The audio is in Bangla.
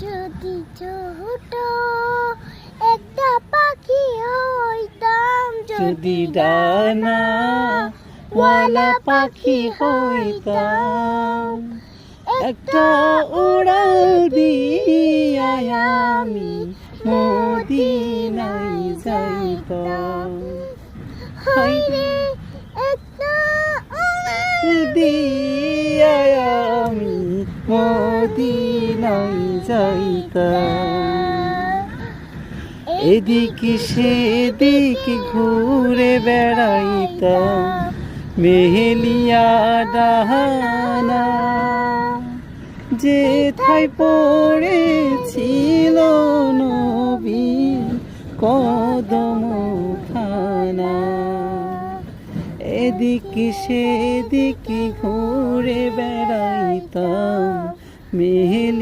যদি ছোট একটা পাখি হইতাম, যদি ডানা ওয়ালা পাখি হইতাম, একটা উড়াল দিয়া আমি মদিনায় যাইতাম। হায়রে একটা দিয়া আমি মদিনায় যাইতাম। এদিকে সেদিকে ঘুরে বেড়াইতাম, মেহেলিয়া ডানা যেথায় পড়েছিল নবী কদম খানা। এদিকে সেদিকে ঘুরে বেড়াইতাম, মেহেলি